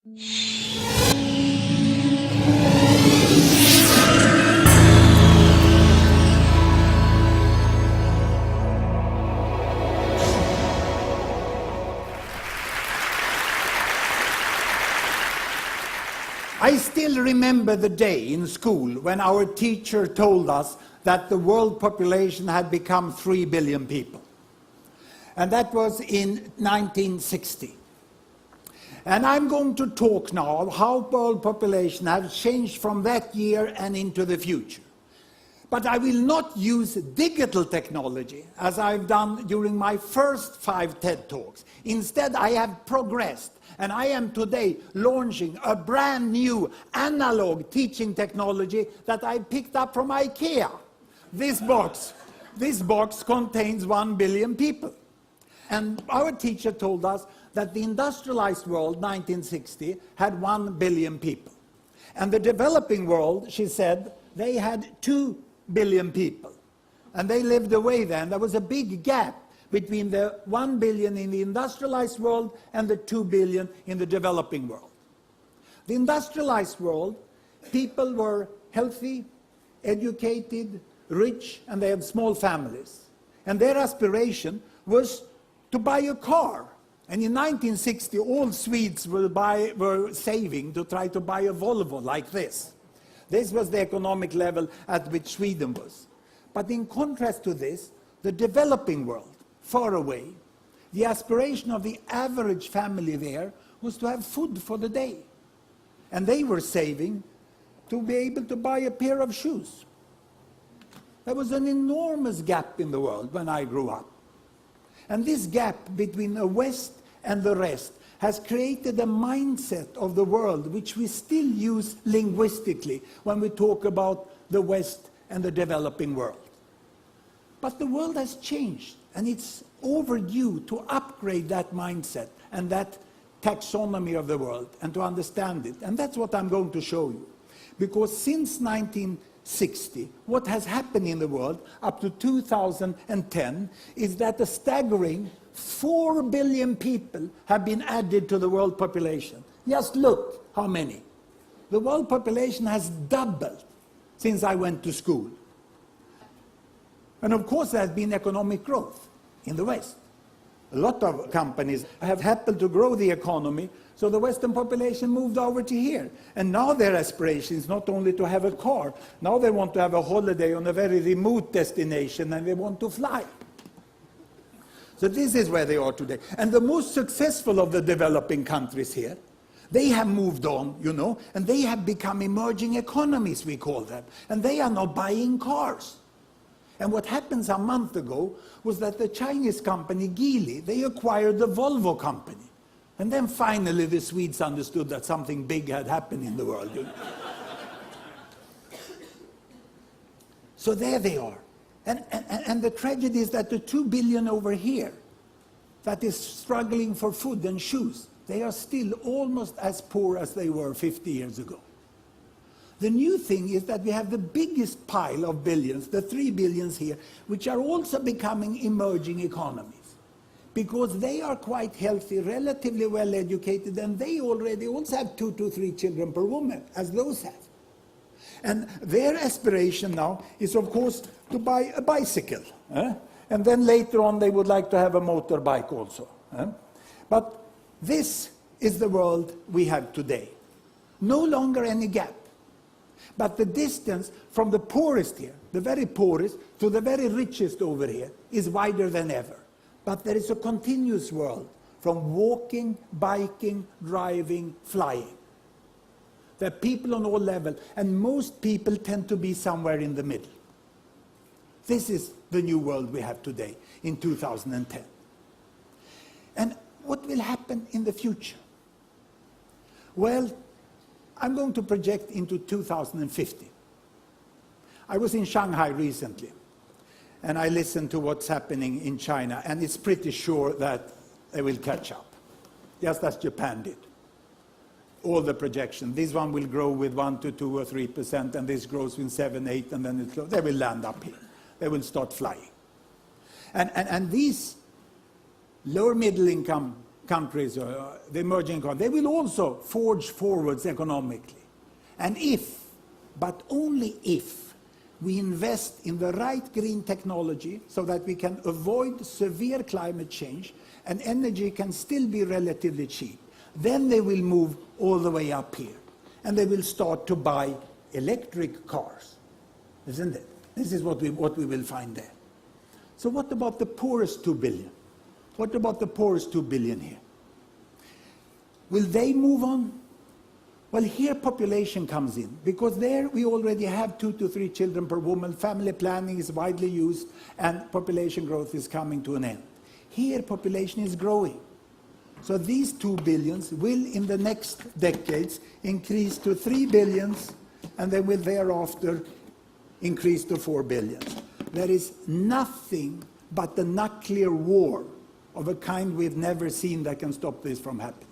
I still remember the day in school when our teacher told us that the world population had become 3 billion people. And that was in 1960. And I'm going to talk now of how world population has changed from that year and into the future. But I will not use digital technology as I've done during my first 5 TED Talks. Instead, I have progressed. And I am today launching a brand new analog teaching technology that I picked up from IKEA. This box contains 1 billion people. And our teacher told us that the industrialized world, 1960, had 1 billion people. And the developing world, she said, they had 2 billion people. And they lived away then. There was a big gap between the 1 billion in the industrialized world and the 2 billion in the developing world. The industrialized world, people were healthy, educated, rich, and they had small families. And their aspiration was to buy a car. And in 1960, all Swedes were saving to try to buy a Volvo like this. This was the economic level at which Sweden was. But in contrast to this, the developing world, far away, the aspiration of the average family there was to have food for the day. And they were saving to be able to buy a pair of shoes. There was an enormous gap in the world when I grew up. And this gap between the West and the rest has created a mindset of the world which we still use linguistically when we talk about the West and the developing world. But the world has changed, and it's overdue to upgrade that mindset and that taxonomy of the world and to understand it. And that's what I'm going to show you. Because since 1960, what has happened in the world up to 2010 is that a staggering 4 billion people have been added to the world population. Just look how many. The world population has doubled since I went to school. And of course there has been economic growth in the West. A lot of companies have happened to grow the economy, so the Western population moved over to here. And now their aspiration is not only to have a car, now they want to have a holiday on a very remote destination and they want to fly. So this is where they are today. And the most successful of the developing countries here, they have moved on, you know, and they have become emerging economies, we call them. And they are now buying cars. And what happened a month ago was that the Chinese company Geely, they acquired the Volvo company. And then finally the Swedes understood that something big had happened in the world. You know? So there they are. And the tragedy is that the 2 billion over here that is struggling for food and shoes, they are still almost as poor as they were 50 years ago. The new thing is that we have the biggest pile of billions, the 3 billions here, which are also becoming emerging economies. Because they are quite healthy, relatively well educated, and they already also have 2 to 3 children per woman, as those have. And their aspiration now is, of course, to buy a bicycle. And then later on they would like to have a motorbike also. But this is the world we have today. No longer any gap. But the distance from the poorest here, the very poorest, to the very richest over here, is wider than ever. But there is a continuous world from walking, biking, driving, flying. There are people on all levels, and most people tend to be somewhere in the middle. This is the new world we have today, in 2010. And what will happen in the future? Well, I'm going to project into 2050. I was in Shanghai recently, and I listened to what's happening in China, and it's pretty sure that they will catch up, just as Japan did. All the projections. This one will grow with 1 to 2 or 3%, and this grows with 7, 8, and then they will land up here. They will start flying. And these lower middle income countries, the emerging countries, they will also forge forwards economically. And if, but only if, we invest in the right green technology so that we can avoid severe climate change and energy can still be relatively cheap, then they will move all the way up here. And they will start to buy electric cars, isn't it? This is what we will find there. So what about the poorest 2 billion? What about the poorest 2 billion here? Will they move on? Well, here population comes in, because there we already have 2 to 3 children per woman, family planning is widely used, and population growth is coming to an end. Here population is growing. So these 2 billions will in the next decades increase to 3 billions, and they will thereafter increase to 4 billions. There is nothing but the nuclear war of a kind we've never seen that can stop this from happening,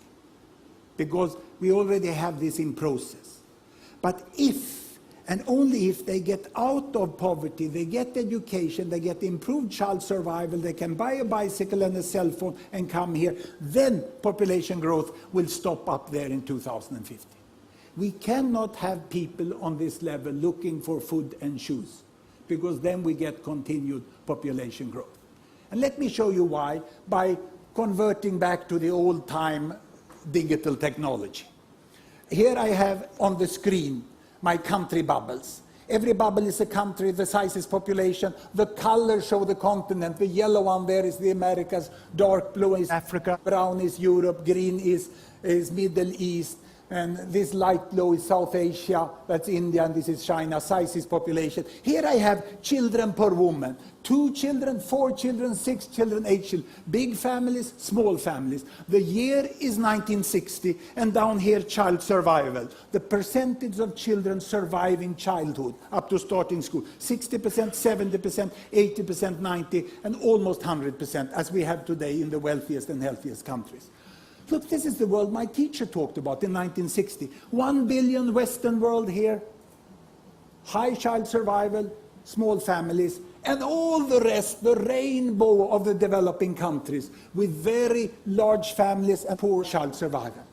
because we already have this in process. But if, and only if, they get out of poverty, they get education, they get improved child survival, they can buy a bicycle and a cell phone and come here, then population growth will stop up there in 2050. We cannot have people on this level looking for food and shoes, because then we get continued population growth. And let me show you why, by converting back to the old-time digital technology. Here I have on the screen my country bubbles. Every bubble is a country, the size is population, the colors show the continent, the yellow one there is the Americas, dark blue is Africa, brown is Europe, green is Middle East, and this light blue is South Asia, that's India, and this is China, size is population. Here I have children per woman, 2 children, 4 children, 6 children, 8 children, big families, small families. The year is 1960, and down here child survival. The percentage of children surviving childhood up to starting school, 60%, 70%, 80%, 90%, and almost 100%, as we have today in the wealthiest and healthiest countries. Look, this is the world my teacher talked about in 1960. 1 billion Western world here, high child survival, small families, and all the rest, the rainbow of the developing countries with very large families and poor child survival.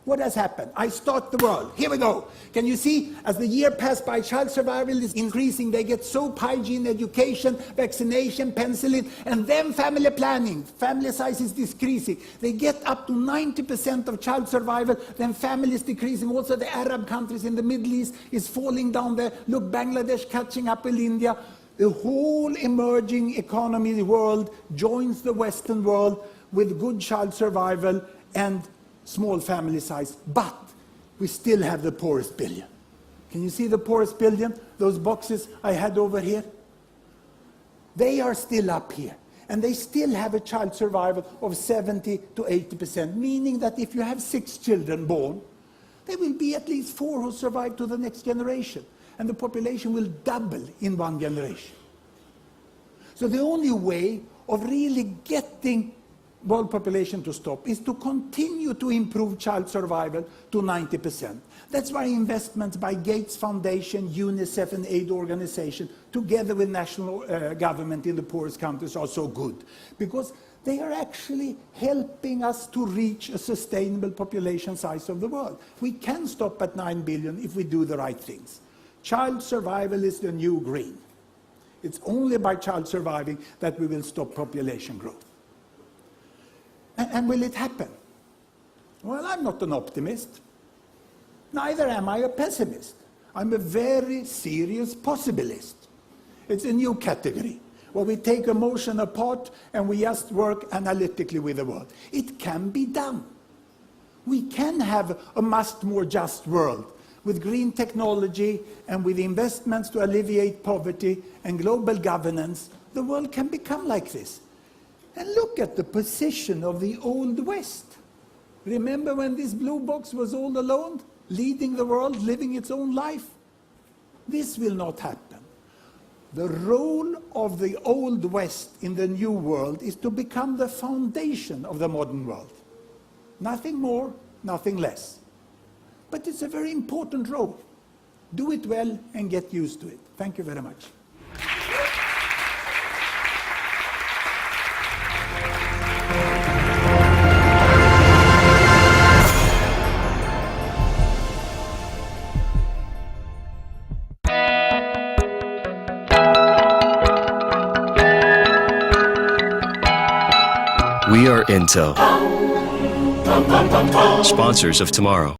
What has happened? I start the world. Here we go. Can you see? As the year passed by, child survival is increasing. They get soap, hygiene, education, vaccination, penicillin, and then family planning. Family size is decreasing. They get up to 90% of child survival, then family is decreasing. Also the Arab countries in the Middle East is falling down there. Look, Bangladesh catching up with India. The whole emerging economy world joins the Western world with good child survival and small family size, but we still have the poorest billion. Can you see the poorest billion? Those boxes I had over here? They are still up here, and they still have a child survival of 70 to 80%, meaning that if you have 6 children born, there will be at least 4 who survive to the next generation, and the population will double in 1 generation. So the only way of really getting world population to stop is to continue to improve child survival to 90%. That's why investments by Gates Foundation, UNICEF and aid organizations, together with national government in the poorest countries, are so good, because they are actually helping us to reach a sustainable population size of the world. We can stop at 9 billion if we do the right things. Child survival is the new green. It's only by child surviving that we will stop population growth. And will it happen? Well, I'm not an optimist. Neither am I a pessimist. I'm a very serious possibilist. It's a new category where we take emotion apart and we just work analytically with the world. It can be done. We can have a much more just world with green technology and with investments to alleviate poverty and global governance. The world can become like this. And look at the position of the Old West. Remember when this blue box was all alone, leading the world, living its own life? This will not happen. The role of the Old West in the New World is to become the foundation of the modern world. Nothing more, nothing less. But it's a very important role. Do it well and get used to it. Thank you very much. We are Intel, sponsors of tomorrow.